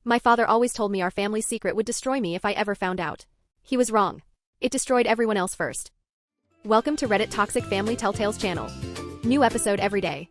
My father always told me our family's secret would destroy me if I ever found out. He was wrong. It destroyed everyone else first. Welcome to Reddit Toxic Family Telltales channel. New episode every day.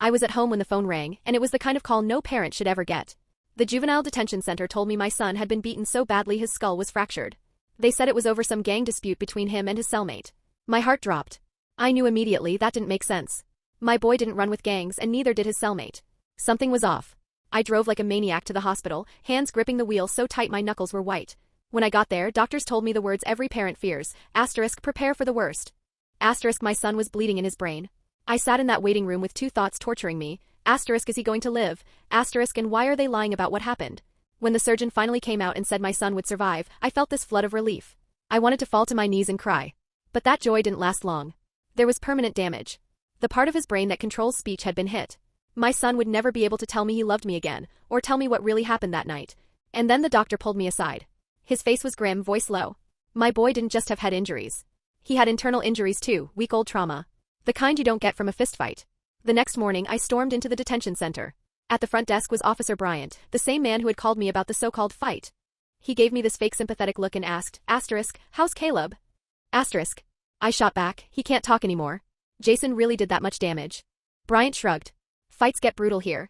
I was at home when the phone rang, and it was the kind of call no parent should ever get. The juvenile detention center told me my son had been beaten so badly his skull was fractured. They said it was over some gang dispute between him and his cellmate. My heart dropped. I knew immediately that didn't make sense. My boy didn't run with gangs and neither did his cellmate. Something was off. I drove like a maniac to the hospital, hands gripping the wheel so tight my knuckles were white. When I got there, doctors told me the words every parent fears, *, prepare for the worst. *, my son was bleeding in his brain. I sat in that waiting room with two thoughts torturing me, *, is he going to live, *, and why are they lying about what happened? When the surgeon finally came out and said my son would survive, I felt this flood of relief. I wanted to fall to my knees and cry. But that joy didn't last long. There was permanent damage. The part of his brain that controls speech had been hit. My son would never be able to tell me he loved me again, or tell me what really happened that night. And then the doctor pulled me aside. His face was grim, voice low. My boy didn't just have head injuries. He had internal injuries too, week-old trauma. The kind you don't get from a fistfight. The next morning I stormed into the detention center. At the front desk was Officer Bryant, the same man who had called me about the so-called fight. He gave me this fake sympathetic look and asked, *, how's Caleb? *. I shot back, he can't talk anymore. Jason really did that much damage. Bryant shrugged. Fights get brutal here.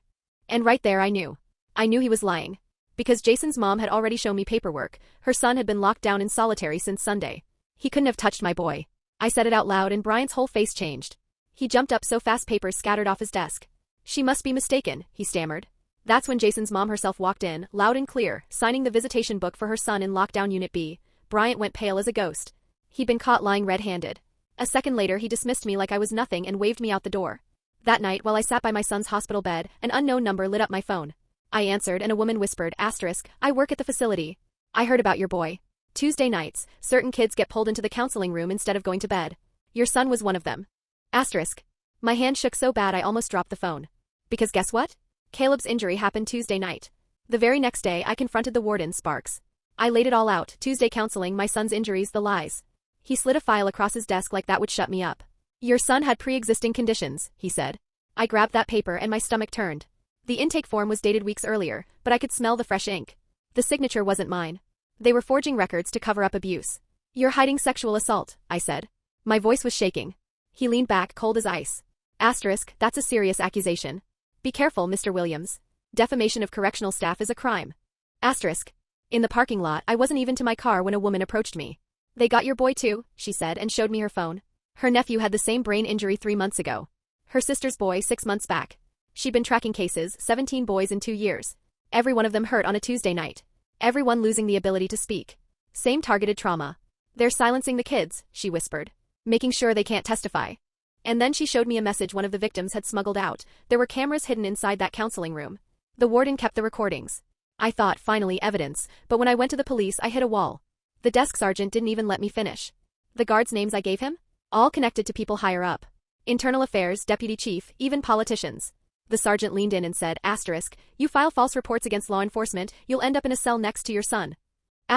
And right there I knew. I knew he was lying. Because Jason's mom had already shown me paperwork, her son had been locked down in solitary since Sunday. He couldn't have touched my boy. I said it out loud and Bryant's whole face changed. He jumped up so fast papers scattered off his desk. She must be mistaken, he stammered. That's when Jason's mom herself walked in, loud and clear, signing the visitation book for her son in lockdown Unit B. Bryant went pale as a ghost. He'd been caught lying red-handed. A second later he dismissed me like I was nothing and waved me out the door. That night, while I sat by my son's hospital bed, an unknown number lit up my phone. I answered and a woman whispered, *, I work at the facility. I heard about your boy. Tuesday nights, certain kids get pulled into the counseling room instead of going to bed. Your son was one of them. *. My hand shook so bad I almost dropped the phone. Because guess what? Caleb's injury happened Tuesday night. The very next day I confronted the warden, Sparks. I laid it all out, Tuesday counseling, my son's injuries, the lies. He slid a file across his desk like that would shut me up. Your son had pre-existing conditions, he said. I grabbed that paper and my stomach turned. The intake form was dated weeks earlier, but I could smell the fresh ink. The signature wasn't mine. They were forging records to cover up abuse. You're hiding sexual assault, I said. My voice was shaking. He leaned back, cold as ice. *, that's a serious accusation. Be careful, Mr. Williams. Defamation of correctional staff is a crime. *. In the parking lot, I wasn't even to my car when a woman approached me. They got your boy too, she said and showed me her phone. Her nephew had the same brain injury 3 months ago. Her sister's boy 6 months back. She'd been tracking cases, 17 boys in 2 years. Every one of them hurt on a Tuesday night. Everyone losing the ability to speak. Same targeted trauma. They're silencing the kids, she whispered. Making sure they can't testify. And then she showed me a message one of the victims had smuggled out. There were cameras hidden inside that counseling room. The warden kept the recordings. I thought, finally, evidence, but when I went to the police I hit a wall. The desk sergeant didn't even let me finish. The guards' names I gave him? All connected to people higher up. Internal affairs, deputy chief, even politicians. The sergeant leaned in and said, *, you file false reports against law enforcement, you'll end up in a cell next to your son. *.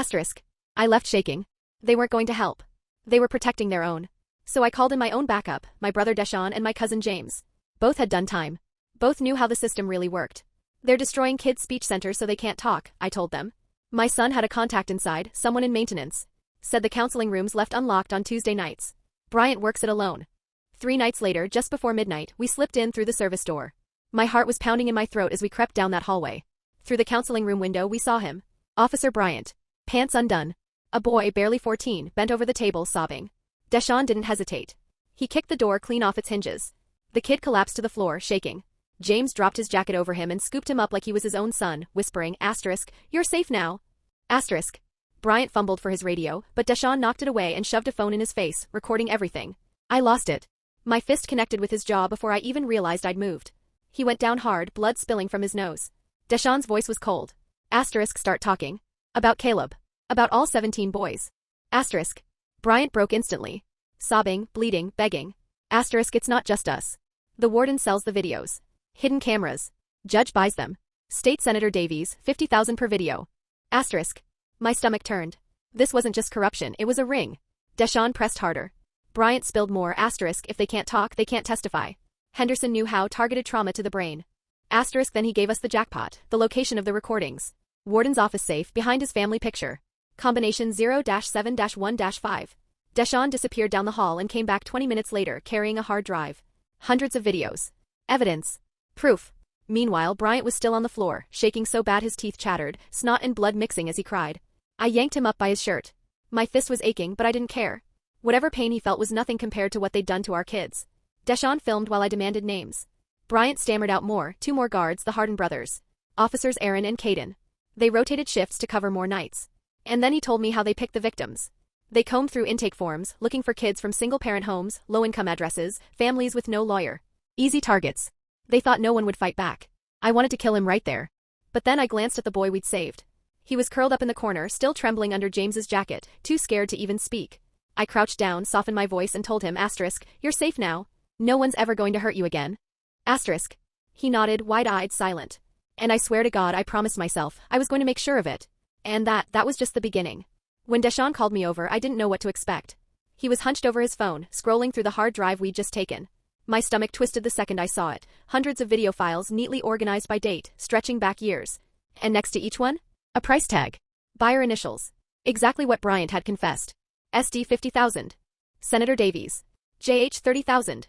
I left shaking. They weren't going to help. They were protecting their own. So I called in my own backup, my brother Deshaun and my cousin James. Both had done time. Both knew how the system really worked. They're destroying kids' speech centers so they can't talk, I told them. My son had a contact inside, someone in maintenance. Said the counseling rooms left unlocked on Tuesday nights. Bryant works it alone. 3 nights later, just before midnight, we slipped in through the service door. My heart was pounding in my throat as we crept down that hallway. Through the counseling room window we saw him. Officer Bryant. Pants undone. A boy, barely 14, bent over the table sobbing. Deshaun didn't hesitate. He kicked the door clean off its hinges. The kid collapsed to the floor, shaking. James dropped his jacket over him and scooped him up like he was his own son, whispering, *, you're safe now. *. Bryant fumbled for his radio, but Deshaun knocked it away and shoved a phone in his face, recording everything. I lost it. My fist connected with his jaw before I even realized I'd moved. He went down hard, blood spilling from his nose. Deshaun's voice was cold. *, start talking. About Caleb. About all 17 boys. *. Bryant broke instantly. Sobbing, bleeding, begging. *, it's not just us. The warden sells the videos. Hidden cameras. Judge buys them. State Senator Davies, $50,000 per video. *. My stomach turned. This wasn't just corruption, it was a ring. Deshaun pressed harder. Bryant spilled more. *, if they can't talk, they can't testify. Henderson knew how, targeted trauma to the brain. Then he gave us the jackpot, the location of the recordings. Warden's office safe behind his family picture. Combination 0-7-1-5. Deshaun disappeared down the hall and came back 20 minutes later carrying a hard drive. Hundreds of videos. Evidence. Proof. Meanwhile, Bryant was still on the floor, shaking so bad his teeth chattered, snot and blood mixing as he cried. I yanked him up by his shirt. My fist was aching, but I didn't care. Whatever pain he felt was nothing compared to what they'd done to our kids. Deshaun filmed while I demanded names. Bryant stammered out more, 2 more guards, the Harden brothers. Officers Aaron and Caden. They rotated shifts to cover more nights. And then he told me how they picked the victims. They combed through intake forms, looking for kids from single-parent homes, low-income addresses, families with no lawyer. Easy targets. They thought no one would fight back. I wanted to kill him right there. But then I glanced at the boy we'd saved. He was curled up in the corner, still trembling under James's jacket, too scared to even speak. I crouched down, softened my voice and told him, "You're safe now. No one's ever going to hurt you again." He nodded, wide-eyed, silent. And I swear to God, I promised myself I was going to make sure of it. And that was just the beginning. When Deshaun called me over, I didn't know what to expect. He was hunched over his phone, scrolling through the hard drive we'd just taken. My stomach twisted the second I saw it. Hundreds of video files neatly organized by date, stretching back years. And next to each one? A price tag. Buyer initials. Exactly what Bryant had confessed. SD 50,000. Senator Davies. JH 30,000.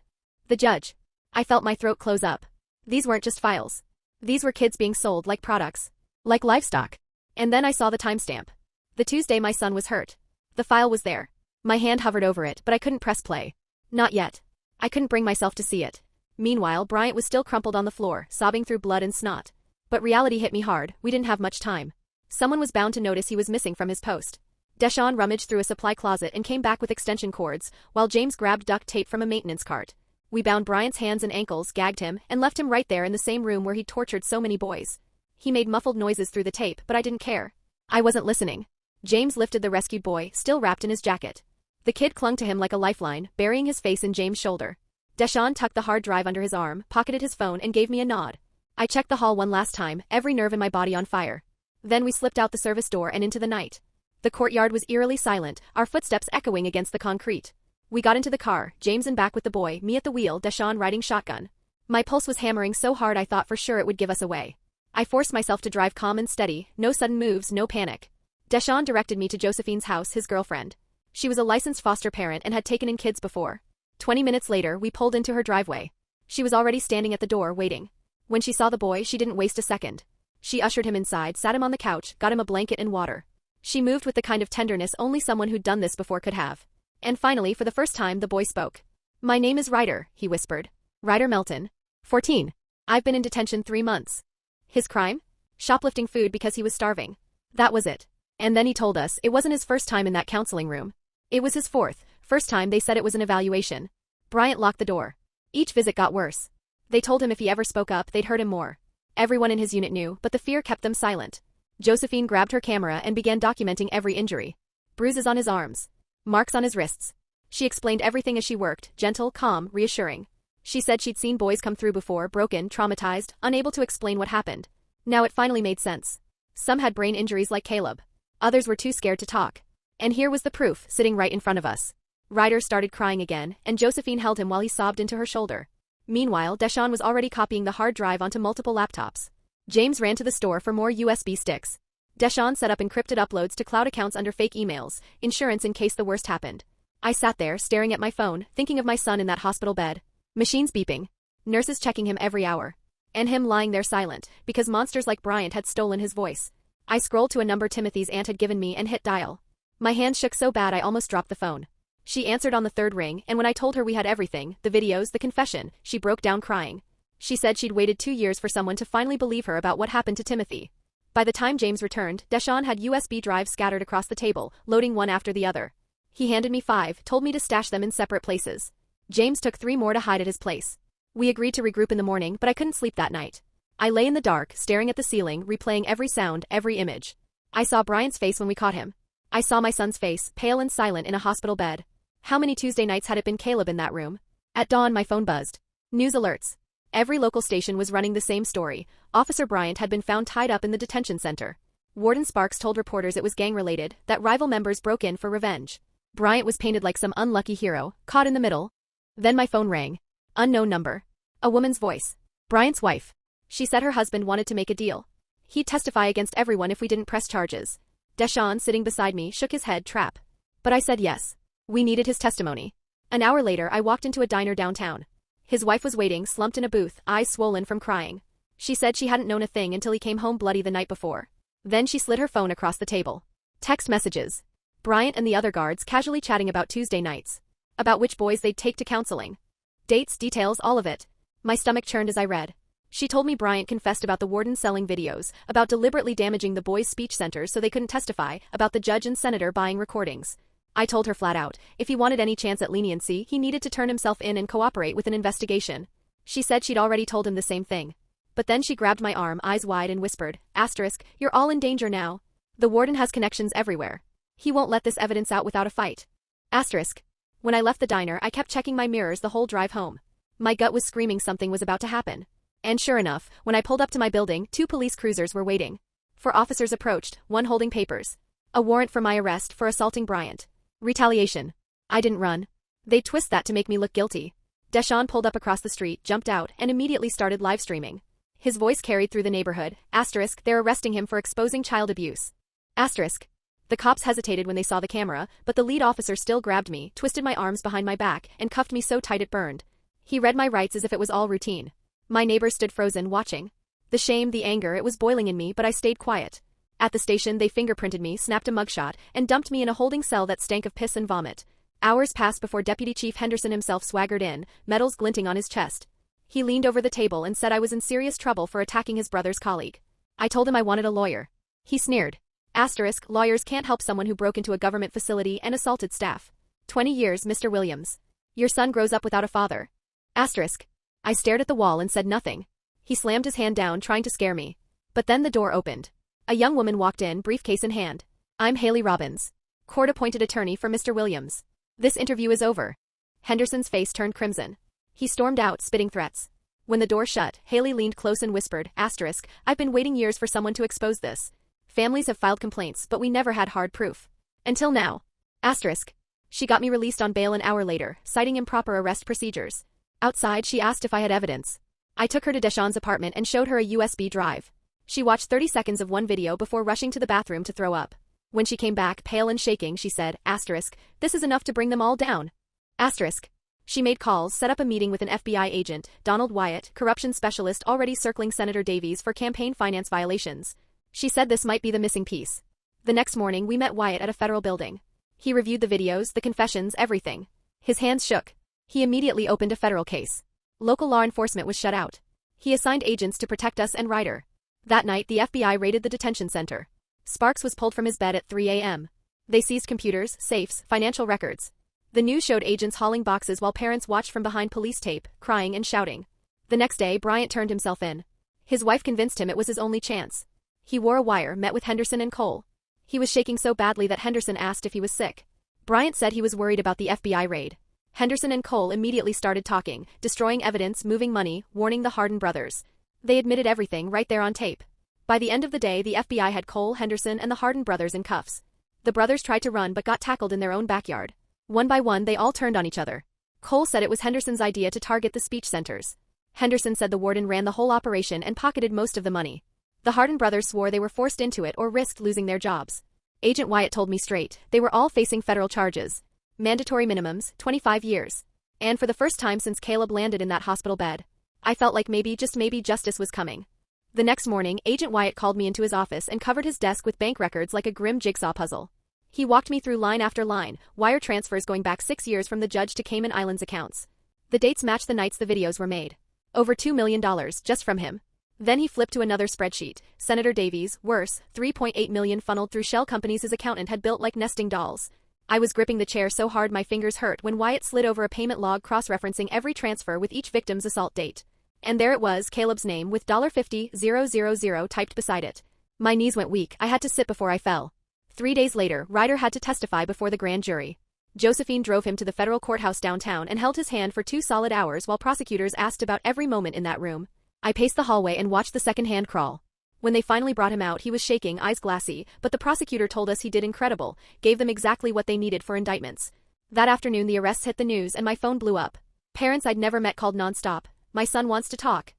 The judge. I felt my throat close up. These weren't just files. These were kids being sold like products. Like livestock. And then I saw the timestamp. The Tuesday my son was hurt. The file was there. My hand hovered over it, but I couldn't press play. Not yet. I couldn't bring myself to see it. Meanwhile, Bryant was still crumpled on the floor, sobbing through blood and snot. But reality hit me hard. We didn't have much time. Someone was bound to notice he was missing from his post. Deshaun rummaged through a supply closet and came back with extension cords, while James grabbed duct tape from a maintenance cart. We bound Bryant's hands and ankles, gagged him, and left him right there in the same room where he'd tortured so many boys. He made muffled noises through the tape, but I didn't care. I wasn't listening. James lifted the rescued boy, still wrapped in his jacket. The kid clung to him like a lifeline, burying his face in James' shoulder. Deshaun tucked the hard drive under his arm, pocketed his phone, and gave me a nod. I checked the hall one last time, every nerve in my body on fire. Then we slipped out the service door and into the night. The courtyard was eerily silent, our footsteps echoing against the concrete. We got into the car, James in back with the boy, me at the wheel, Deshaun riding shotgun. My pulse was hammering so hard I thought for sure it would give us away. I forced myself to drive calm and steady, no sudden moves, no panic. Deshaun directed me to Josephine's house, his girlfriend. She was a licensed foster parent and had taken in kids before. 20 minutes later, we pulled into her driveway. She was already standing at the door, waiting. When she saw the boy, she didn't waste a second. She ushered him inside, sat him on the couch, got him a blanket and water. She moved with the kind of tenderness only someone who'd done this before could have. And finally, for the first time, the boy spoke. "My name is Ryder," he whispered. "Ryder Melton. 14. I've been in detention 3 months. His crime? Shoplifting food because he was starving. That was it. And then he told us it wasn't his first time in that counseling room. It was his first time. They said it was an evaluation." Bryant locked the door. Each visit got worse. They told him if he ever spoke up, they'd hurt him more. Everyone in his unit knew, but the fear kept them silent. Josephine grabbed her camera and began documenting every injury. Bruises on his arms. Marks on his wrists. She explained everything as she worked, gentle, calm, reassuring. She said she'd seen boys come through before, broken, traumatized, unable to explain what happened. Now it finally made sense. Some had brain injuries like Caleb. Others were too scared to talk. And here was the proof, sitting right in front of us. Ryder started crying again, and Josephine held him while he sobbed into her shoulder. Meanwhile, Deshaun was already copying the hard drive onto multiple laptops. James ran to the store for more USB sticks. Deshaun set up encrypted uploads to cloud accounts under fake emails, insurance in case the worst happened. I sat there, staring at my phone, thinking of my son in that hospital bed. Machines beeping. Nurses checking him every hour. And him lying there silent, because monsters like Bryant had stolen his voice. I scrolled to a number Timothy's aunt had given me and hit dial. My hands shook so bad I almost dropped the phone. She answered on the third ring, and when I told her we had everything, the videos, the confession, she broke down crying. She said she'd waited 2 years for someone to finally believe her about what happened to Timothy. By the time James returned, Deshaun had USB drives scattered across the table, loading one after the other. He handed me 5, told me to stash them in separate places. James took 3 more to hide at his place. We agreed to regroup in the morning, but I couldn't sleep that night. I lay in the dark, staring at the ceiling, replaying every sound, every image. I saw Bryant's face when we caught him. I saw my son's face, pale and silent in a hospital bed. How many Tuesday nights had it been Caleb in that room? At dawn, my phone buzzed. News alerts. Every local station was running the same story. Officer Bryant had been found tied up in the detention center. Warden Sparks told reporters it was gang-related, that rival members broke in for revenge. Bryant was painted like some unlucky hero, caught in the middle. Then my phone rang. Unknown number. A woman's voice. Bryant's wife. She said her husband wanted to make a deal. He'd testify against everyone if we didn't press charges. Deshaun, sitting beside me, shook his head, trap. But I said yes. We needed his testimony. An hour later, I walked into a diner downtown. His wife was waiting, slumped in a booth, eyes swollen from crying. She said she hadn't known a thing until he came home bloody the night before. Then she slid her phone across the table. Text messages. Bryant and the other guards casually chatting about Tuesday nights. About which boys they'd take to counseling. Dates, details, all of it. My stomach churned as I read. She told me Bryant confessed about the warden selling videos, about deliberately damaging the boys' speech centers so they couldn't testify, about the judge and senator buying recordings. I told her flat out, if he wanted any chance at leniency, he needed to turn himself in and cooperate with an investigation. She said she'd already told him the same thing. But then she grabbed my arm, eyes wide, and whispered, Asterisk, you're all in danger now. The warden has connections everywhere. He won't let this evidence out without a fight. Asterisk. When I left the diner, I kept checking my mirrors the whole drive home. My gut was screaming something was about to happen. And sure enough, when I pulled up to my building, 2 police cruisers were waiting. 4 officers approached, one holding papers. A warrant for my arrest for assaulting Bryant. Retaliation. I didn't run. They'd twist that to make me look guilty. Deshaun pulled up across the street, jumped out, and immediately started live streaming. His voice carried through the neighborhood. Asterisk, they're arresting him for exposing child abuse. Asterisk. The cops hesitated when they saw the camera, but the lead officer still grabbed me, twisted my arms behind my back, and cuffed me so tight it burned. He read my rights as if it was all routine. My neighbors stood frozen, watching. The shame, the anger, it was boiling in me, but I stayed quiet. At the station, they fingerprinted me, snapped a mugshot, and dumped me in a holding cell that stank of piss and vomit. Hours passed before Deputy Chief Henderson himself swaggered in, medals glinting on his chest. He leaned over the table and said I was in serious trouble for attacking his brother's colleague. I told him I wanted a lawyer. He sneered. Asterisk, lawyers can't help someone who broke into a government facility and assaulted staff. 20 years, Mr. Williams. Your son grows up without a father. Asterisk. I stared at the wall and said nothing. He slammed his hand down, trying to scare me. But then the door opened. A young woman walked in, briefcase in hand. I'm Haley Robbins, court-appointed attorney for Mr. Williams. This interview is over. Henderson's face turned crimson. He stormed out, spitting threats. When the door shut, Haley leaned close and whispered, Asterisk, I've been waiting years for someone to expose this. Families have filed complaints, but we never had hard proof. Until now. Asterisk. She got me released on bail an hour later, citing improper arrest procedures. Outside, she asked if I had evidence. I took her to Deshaun's apartment and showed her a USB drive. She watched 30 seconds of one video before rushing to the bathroom to throw up. When she came back, pale and shaking, she said, Asterisk, this is enough to bring them all down. Asterisk. She made calls, set up a meeting with an FBI agent, Donald Wyatt, corruption specialist already circling Senator Davies for campaign finance violations. She said this might be the missing piece. The next morning, we met Wyatt at a federal building. He reviewed the videos, the confessions, everything. His hands shook. He immediately opened a federal case. Local law enforcement was shut out. He assigned agents to protect us and Ryder. That night, the FBI raided the detention center. Sparks was pulled from his bed at 3 a.m. They seized computers, safes, financial records. The news showed agents hauling boxes while parents watched from behind police tape, crying and shouting. The next day, Bryant turned himself in. His wife convinced him it was his only chance. He wore a wire, met with Henderson and Cole. He was shaking so badly that Henderson asked if he was sick. Bryant said he was worried about the FBI raid. Henderson and Cole immediately started talking, destroying evidence, moving money, warning the Hardin brothers. They admitted everything right there on tape. By the end of the day, the FBI had Cole, Henderson, and the Hardin brothers in cuffs. The brothers tried to run but got tackled in their own backyard. One by one, they all turned on each other. Cole said it was Henderson's idea to target the speech centers. Henderson said the warden ran the whole operation and pocketed most of the money. The Hardin brothers swore they were forced into it or risked losing their jobs. Agent Wyatt told me straight, they were all facing federal charges. Mandatory minimums, 25 years. And for the first time since Caleb landed in that hospital bed, I felt like maybe, just maybe, justice was coming. The next morning, Agent Wyatt called me into his office and covered his desk with bank records like a grim jigsaw puzzle. He walked me through line after line, wire transfers going back 6 years from the judge to Cayman Islands accounts. The dates matched the nights the videos were made. Over $2 million, just from him. Then he flipped to another spreadsheet. Senator Davies, worse, $3.8 million funneled through shell companies his accountant had built like nesting dolls. I was gripping the chair so hard my fingers hurt when Wyatt slid over a payment log cross-referencing every transfer with each victim's assault date. And there it was, Caleb's name with $50,000 typed beside it. My knees went weak, I had to sit before I fell. 3 days later, Ryder had to testify before the grand jury. Josephine drove him to the federal courthouse downtown and held his hand for 2 solid hours while prosecutors asked about every moment in that room. I paced the hallway and watched the second hand crawl. When they finally brought him out, he was shaking, eyes glassy, but the prosecutor told us he did incredible, gave them exactly what they needed for indictments. That afternoon the arrests hit the news and my phone blew up. Parents I'd never met called nonstop. My son wants to talk.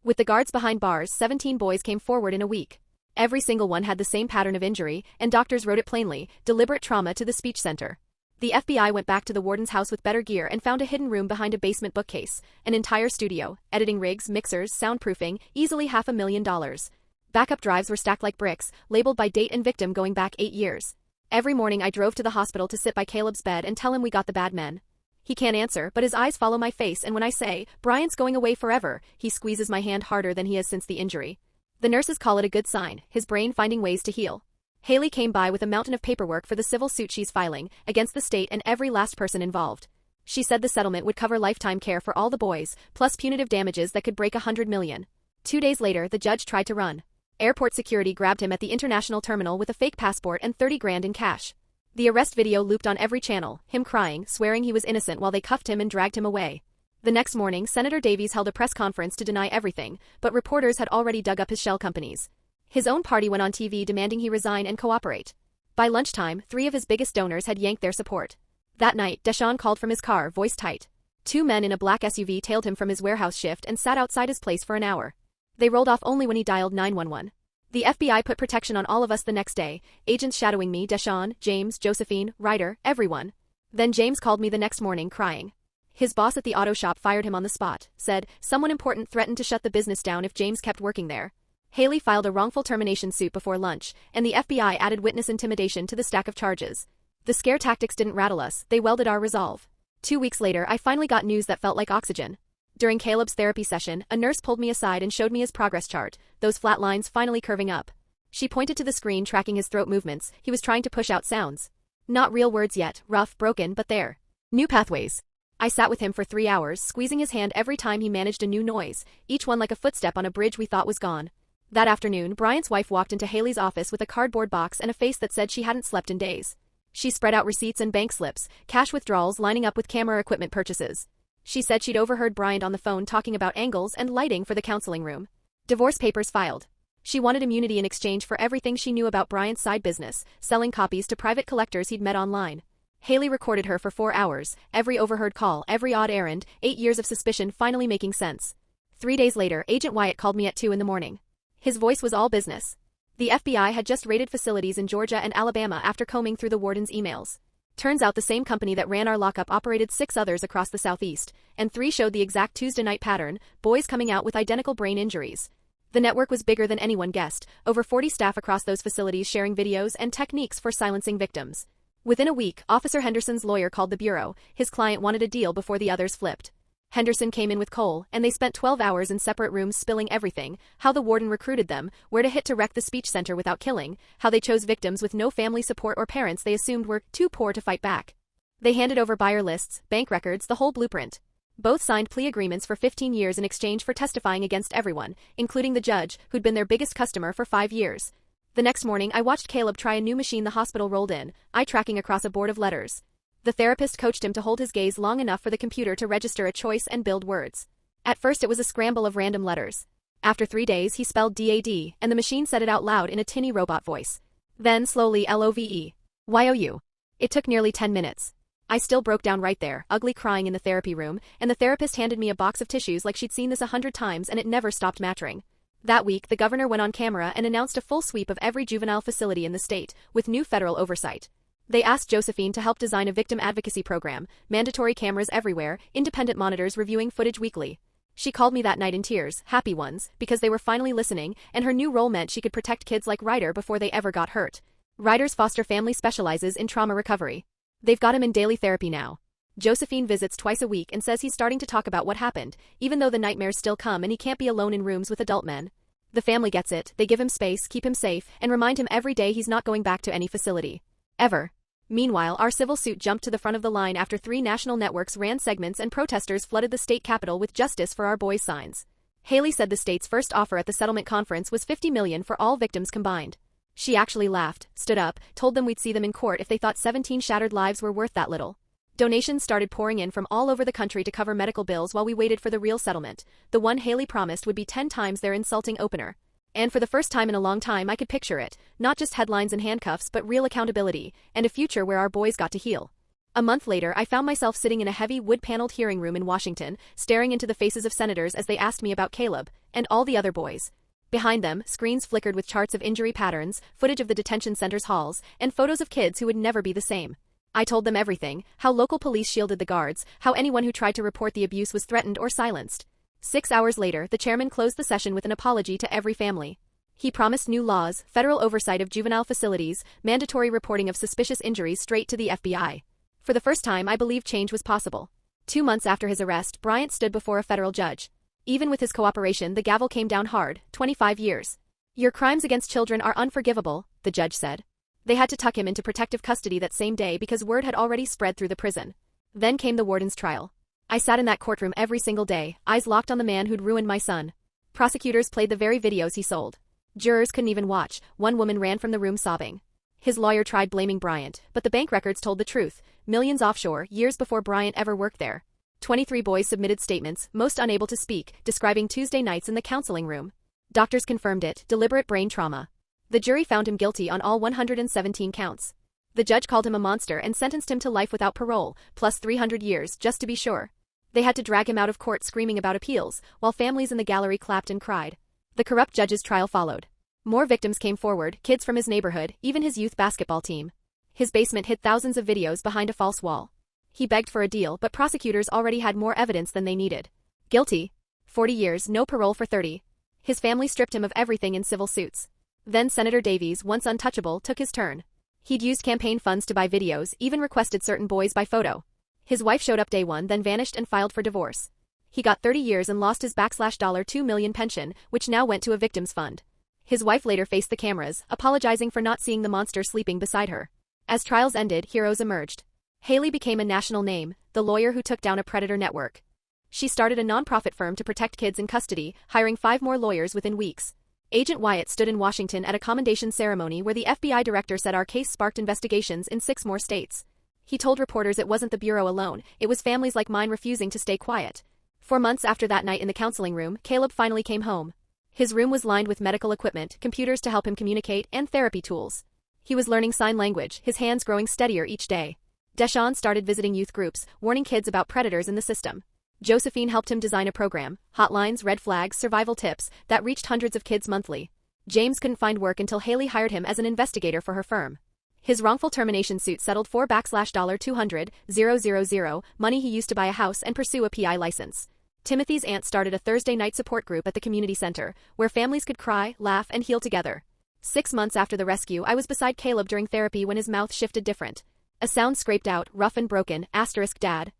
With the guards behind bars, 17 boys came forward in a week. Every single one had the same pattern of injury, and doctors wrote it plainly: deliberate trauma to the speech center. The FBI went back to the warden's house with better gear and found a hidden room behind a basement bookcase, an entire studio, editing rigs, mixers, soundproofing, easily $500,000. Backup drives were stacked like bricks, labeled by date and victim going back 8 years. Every morning I drove to the hospital to sit by Caleb's bed and tell him we got the bad men. He can't answer, but his eyes follow my face, and when I say, "Bryant's going away forever," he squeezes my hand harder than he has since the injury. The nurses call it a good sign, his brain finding ways to heal. Haley came by with a mountain of paperwork for the civil suit she's filing, against the state and every last person involved. She said the settlement would cover lifetime care for all the boys, plus punitive damages that could break $100 million. 2 days later, the judge tried to run. Airport security grabbed him at the international terminal with a fake passport and $30 grand in cash. The arrest video looped on every channel, him crying, swearing he was innocent while they cuffed him and dragged him away. The next morning, Senator Davies held a press conference to deny everything, but reporters had already dug up his shell companies. His own party went on TV demanding he resign and cooperate. By lunchtime, 3 of his biggest donors had yanked their support. That night, Deshaun called from his car, voice tight. 2 men in a black SUV tailed him from his warehouse shift and sat outside his place for an hour. They rolled off only when he dialed 911. The FBI put protection on all of us the next day, agents shadowing me, Deshaun, James, Josephine, Ryder, everyone. Then James called me the next morning, crying. His boss at the auto shop fired him on the spot, said someone important threatened to shut the business down if James kept working there. Haley filed a wrongful termination suit before lunch, and the FBI added witness intimidation to the stack of charges. The scare tactics didn't rattle us, they welded our resolve. 2 weeks later, I finally got news that felt like oxygen. During Caleb's therapy session, a nurse pulled me aside and showed me his progress chart, those flat lines finally curving up. She pointed to the screen tracking his throat movements. He was trying to push out sounds. Not real words yet, rough, broken, but there. New pathways. I sat with him for 3 hours, squeezing his hand every time he managed a new noise, each one like a footstep on a bridge we thought was gone. That afternoon, Bryant's wife walked into Haley's office with a cardboard box and a face that said she hadn't slept in days. She spread out receipts and bank slips, cash withdrawals lining up with camera equipment purchases. She said she'd overheard Bryant on the phone talking about angles and lighting for the counseling room. Divorce papers filed. She wanted immunity in exchange for everything she knew about Bryant's side business, selling copies to private collectors he'd met online. Haley recorded her for 4 hours, every overheard call, every odd errand, 8 years of suspicion finally making sense. 3 days later, Agent Wyatt called me at 2 in the morning. His voice was all business. The FBI had just raided facilities in Georgia and Alabama after combing through the warden's emails. Turns out the same company that ran our lockup operated 6 others across the Southeast, and 3 showed the exact Tuesday night pattern, boys coming out with identical brain injuries. The network was bigger than anyone guessed, over 40 staff across those facilities sharing videos and techniques for silencing victims. Within a week, Officer Henderson's lawyer called the bureau. His client wanted a deal before the others flipped. Henderson came in with Cole, and they spent 12 hours in separate rooms spilling everything: how the warden recruited them, where to hit to wreck the speech center without killing, how they chose victims with no family support or parents they assumed were too poor to fight back. They handed over buyer lists, bank records, the whole blueprint. Both signed plea agreements for 15 years in exchange for testifying against everyone, including the judge, who'd been their biggest customer for 5 years. The next morning, I watched Caleb try a new machine the hospital rolled in, eye tracking across a board of letters. The therapist coached him to hold his gaze long enough for the computer to register a choice and build words. At first it was a scramble of random letters. After 3 days he spelled DAD, and the machine said it out loud in a tinny robot voice. Then, slowly, LOVE. YOU. It took nearly 10 minutes. I still broke down right there, ugly crying in the therapy room, and the therapist handed me a box of tissues like she'd seen this 100 times and it never stopped mattering. That week, the governor went on camera and announced a full sweep of every juvenile facility in the state, with new federal oversight. They asked Josephine to help design a victim advocacy program, mandatory cameras everywhere, independent monitors reviewing footage weekly. She called me that night in tears, happy ones, because they were finally listening, and her new role meant she could protect kids like Ryder before they ever got hurt. Ryder's foster family specializes in trauma recovery. They've got him in daily therapy now. Josephine visits twice a week and says he's starting to talk about what happened, even though the nightmares still come and he can't be alone in rooms with adult men. The family gets it, they give him space, keep him safe, and remind him every day he's not going back to any facility. Ever. Meanwhile, our civil suit jumped to the front of the line after 3 national networks ran segments and protesters flooded the state capitol with "Justice for Our Boys" signs. Haley said the state's first offer at the settlement conference was $50 million for all victims combined. She actually laughed, stood up, told them we'd see them in court if they thought 17 shattered lives were worth that little. Donations started pouring in from all over the country to cover medical bills while we waited for the real settlement. The one Haley promised would be 10 times their insulting opener. And for the first time in a long time I could picture it, not just headlines and handcuffs but real accountability, and a future where our boys got to heal. A month later I found myself sitting in a heavy wood-paneled hearing room in Washington, staring into the faces of senators as they asked me about Caleb, and all the other boys. Behind them, screens flickered with charts of injury patterns, footage of the detention center's halls, and photos of kids who would never be the same. I told them everything, how local police shielded the guards, how anyone who tried to report the abuse was threatened or silenced. 6 hours later, the chairman closed the session with an apology to every family. He promised new laws, federal oversight of juvenile facilities, mandatory reporting of suspicious injuries straight to the FBI. For the first time, I believed change was possible. 2 months after his arrest, Bryant stood before a federal judge. Even with his cooperation, the gavel came down hard, 25 years. Your crimes against children are unforgivable, the judge said. They had to tuck him into protective custody that same day because word had already spread through the prison. Then came the warden's trial. I sat in that courtroom every single day, eyes locked on the man who'd ruined my son. Prosecutors played the very videos he sold. Jurors couldn't even watch. One woman ran from the room sobbing. His lawyer tried blaming Bryant, but the bank records told the truth. Millions offshore, years before Bryant ever worked there. 23 boys submitted statements, most unable to speak, describing Tuesday nights in the counseling room. Doctors confirmed it, deliberate brain trauma. The jury found him guilty on all 117 counts. The judge called him a monster and sentenced him to life without parole, plus 300 years, just to be sure. They had to drag him out of court screaming about appeals, while families in the gallery clapped and cried. The corrupt judge's trial followed. More victims came forward, kids from his neighborhood, even his youth basketball team. His basement hid thousands of videos behind a false wall. He begged for a deal, but prosecutors already had more evidence than they needed. Guilty. 40 years, no parole for 30. His family stripped him of everything in civil suits. Then Senator Davies, once untouchable, took his turn. He'd used campaign funds to buy videos, even requested certain boys by photo. His wife showed up day one, then vanished and filed for divorce. He got 30 years and lost his $2 million pension, which now went to a victims fund. His wife later faced the cameras, apologizing for not seeing the monster sleeping beside her. As trials ended, heroes emerged. Haley became a national name, the lawyer who took down a predator network. She started a nonprofit firm to protect kids in custody, hiring 5 more lawyers within weeks. Agent Wyatt stood in Washington at a commendation ceremony where the FBI director said our case sparked investigations in 6 more states. He told reporters it wasn't the Bureau alone, it was families like mine refusing to stay quiet. 4 months after that night in the counseling room, Caleb finally came home. His room was lined with medical equipment, computers to help him communicate, and therapy tools. He was learning sign language, his hands growing steadier each day. Deshaun started visiting youth groups, warning kids about predators in the system. Josephine helped him design a program, hotlines, red flags, survival tips, that reached hundreds of kids monthly. James couldn't find work until Haley hired him as an investigator for her firm. His wrongful termination suit settled for $200,000, money he used to buy a house and pursue a PI license. Timothy's aunt started a Thursday night support group at the community center, where families could cry, laugh, and heal together. 6 months after the rescue, I was beside Caleb during therapy when his mouth shifted different. A sound scraped out, rough and broken, Dad.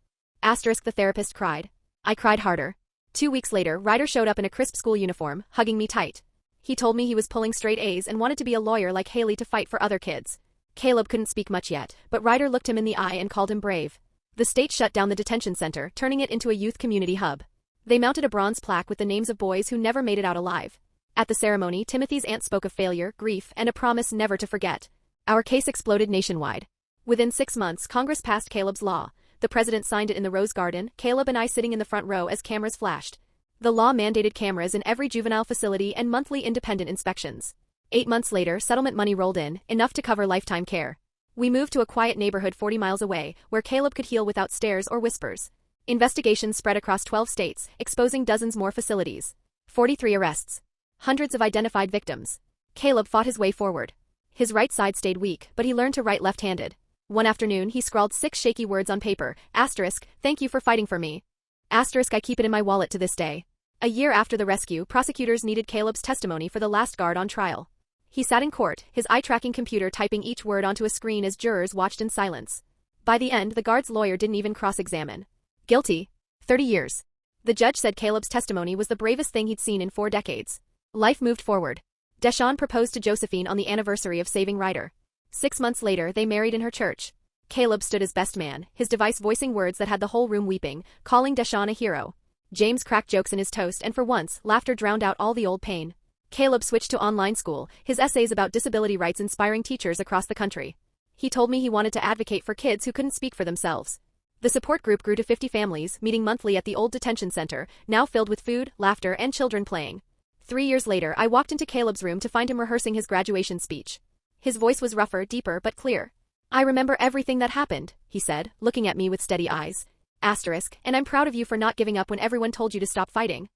The therapist cried. I cried harder. 2 weeks later, Ryder showed up in a crisp school uniform, hugging me tight. He told me he was pulling straight A's and wanted to be a lawyer like Haley to fight for other kids. Caleb couldn't speak much yet, but Ryder looked him in the eye and called him brave. The state shut down the detention center, turning it into a youth community hub. They mounted a bronze plaque with the names of boys who never made it out alive. At the ceremony, Timothy's aunt spoke of failure, grief, and a promise never to forget. Our case exploded nationwide. Within 6 months, Congress passed Caleb's law. The president signed it in the Rose Garden, Caleb and I sitting in the front row as cameras flashed. The law mandated cameras in every juvenile facility and monthly independent inspections. 8 months later, settlement money rolled in, enough to cover lifetime care. We moved to a quiet neighborhood 40 miles away, where Caleb could heal without stares or whispers. Investigations spread across 12 states, exposing dozens more facilities. 43 arrests. Hundreds of identified victims. Caleb fought his way forward. His right side stayed weak, but he learned to write left-handed. One afternoon, he scrawled 6 shaky words on paper, thank you for fighting for me. I keep it in my wallet to this day. A year after the rescue, prosecutors needed Caleb's testimony for the last guard on trial. He sat in court, his eye-tracking computer typing each word onto a screen as jurors watched in silence. By the end, the guard's lawyer didn't even cross-examine. Guilty. 30 years. The judge said Caleb's testimony was the bravest thing he'd seen in 4 decades. Life moved forward. Deshaun proposed to Josephine on the anniversary of saving Ryder. 6 months later, they married in her church. Caleb stood as best man, his device voicing words that had the whole room weeping, calling Deshaun a hero. James cracked jokes in his toast and for once, laughter drowned out all the old pain. Caleb switched to online school, his essays about disability rights inspiring teachers across the country. He told me he wanted to advocate for kids who couldn't speak for themselves. The support group grew to 50 families, meeting monthly at the old detention center, now filled with food, laughter, and children playing. 3 years later, I walked into Caleb's room to find him rehearsing his graduation speech. His voice was rougher, deeper, but clear. I remember everything that happened, he said, looking at me with steady eyes. And I'm proud of you for not giving up when everyone told you to stop fighting.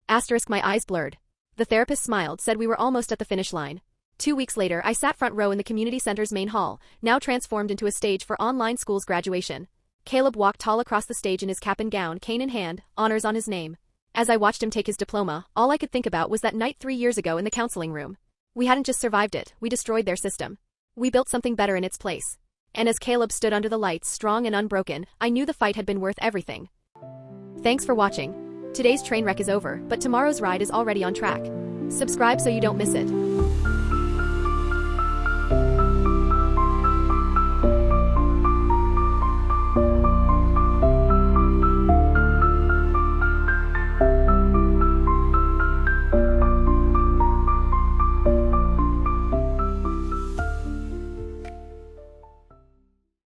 Asterisk, my eyes blurred. The therapist smiled, said we were almost at the finish line. 2 weeks later, I sat front row in the community center's main hall, now transformed into a stage for online school's graduation. Caleb walked tall across the stage in his cap and gown, cane in hand, honors on his name. As I watched him take his diploma, all I could think about was that night 3 years ago in the counseling room. We hadn't just survived it, we destroyed their system. We built something better in its place. And as Caleb stood under the lights, strong and unbroken, I knew the fight had been worth everything. Thanks for watching. Today's train wreck is over, but tomorrow's ride is already on track. Subscribe so you don't miss it.